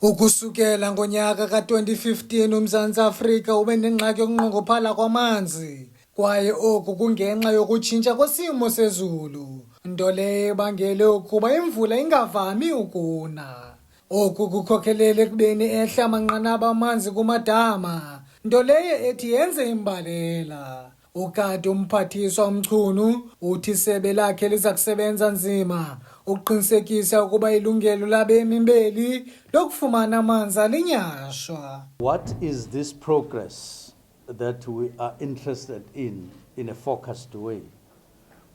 Ukusukela ngonyaka ka-2015 uMzantsi Afrika ube nengxaki yokunqongophala kwamanzi kwaye oku kungenxa yokutshintsha kwesimo sezulu, nto leyo ebangele ukuba imvula ingavami ukuna. Oku kukhokhelele ekubeni ehla amanqanaba amanzi kumadama, nto leyo ethi yenze imbalela. Ukade Umphathiswa U-Mchunu uthi isebe lakhe liza kusebenza nzima ukuqinisekisa ukuba ilungelo labemi beli lokufumana amanzi alinyhashwa. What is this progress that we are interested in a focused way?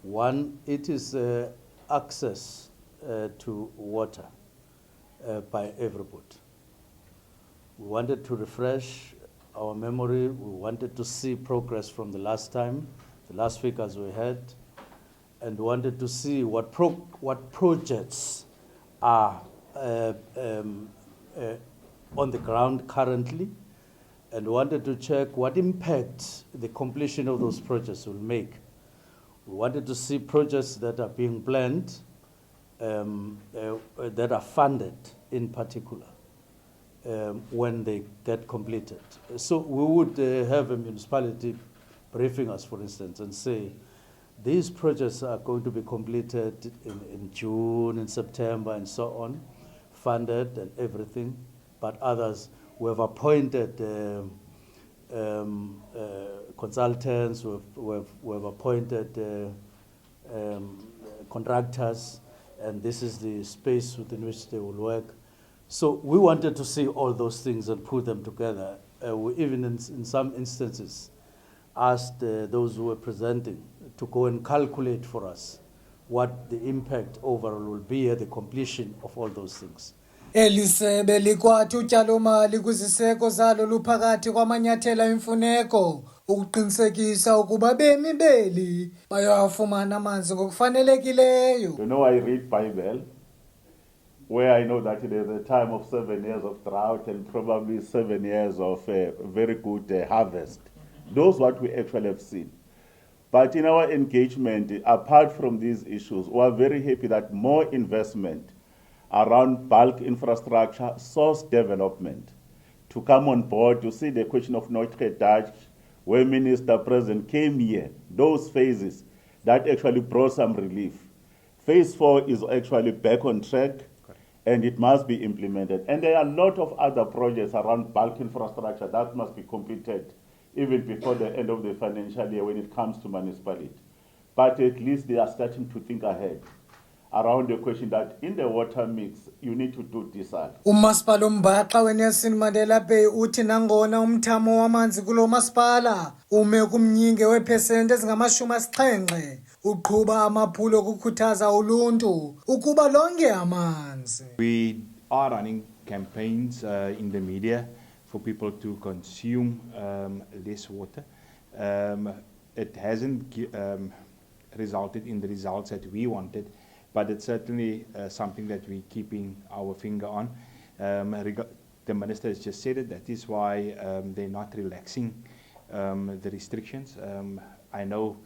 One, it is access to water by everybody. We wanted to refresh our memory. We wanted to see progress from the last time, the last figures we had, and wanted to see what projects are on the ground currently, and wanted to check what impact the completion of those projects will make. We wanted to see projects that are being planned, that are funded in particular, when they get completed. So we would have a municipality briefing us, for instance, and say, these projects are going to be completed in June, in September, and so on, funded and everything, but others, we have appointed consultants, we have appointed contractors, and this is the space within which they will work. So we wanted to see all those things and put them together. We even in some instances asked those who were presenting to go and calculate for us what the impact overall will be at the completion of all those things. Elisebe likwathi utyalo-mali kwiziseko zalo luphakathi kwamanyathelo emfuneko ukuqinisekisa ukuba bemi beli bayawafumana amanzi ngokufanelekileyo. You know, I read Bible, where I know that there's a time of 7 years of drought and probably 7 years of very good harvest. Those what we actually have seen. But in our engagement, apart from these issues, we are very happy that more investment around bulk infrastructure, source development, to come on board, to see the question of Dutch, where Minister President came here, those phases that actually brought some relief. Phase 4 is actually back on track, and it must be implemented. And there are a lot of other projects around bulk infrastructure that must be completed even before the end of the financial year when it comes to municipality. But at least they are starting to think ahead around the question that in the water mix, you need to do desal. Umasipala uMbaxa weNelson Mandela Bay uthi nangona umthamo wamanzi kulo masipala ume kumnyinge wephesenti ezingama-70, uqhuba amaphulo okukhuthaza uluntu ukuba lonke amanzi. We are running campaigns in the media for people to consume less water. It hasn't resulted in the results that we wanted, but it's certainly something that we're keeping our finger on. The minister has just said it, that is why they're not relaxing the restrictions. I know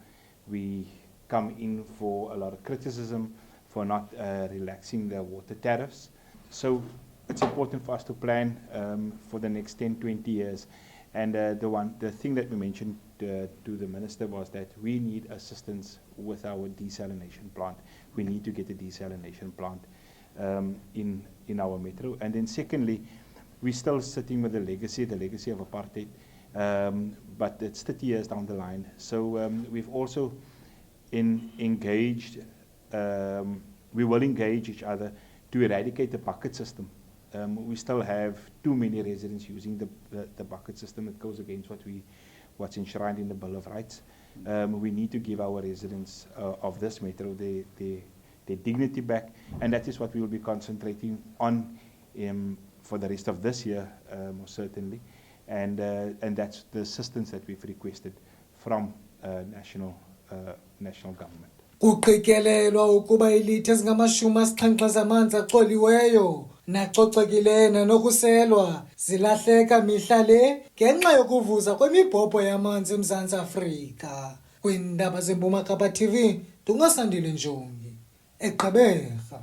we come in for a lot of criticism for not relaxing the water tariffs. So it's important for us to plan for the next 10-20 years. And the thing that we mentioned to the minister was that we need assistance with our desalination plant. We need to get a desalination plant in our metro. And then secondly, we're still sitting with the legacy of apartheid, but it's 30 years down the line. So we've also engaged, we will engage each other to eradicate the bucket system. We still have too many residents using the bucket system. It goes against what's enshrined in the Bill of Rights. We need to give our residents of this metro their dignity back, and that is what we will be concentrating on for the rest of this year, most certainly. And that's the assistance that we've requested from national government. Kuqikelelwa ukuba ilitha ezingama-70 zamanzi axoliweyo nacocekileyo nanokuselwa zilahleka mihla le ngenxa yokuvuza kwemibhobho yamanzi eMzantsi Afrika. Kwiindaba zeMpuma Kapa TV, Asandile Njongi, eGqeberha.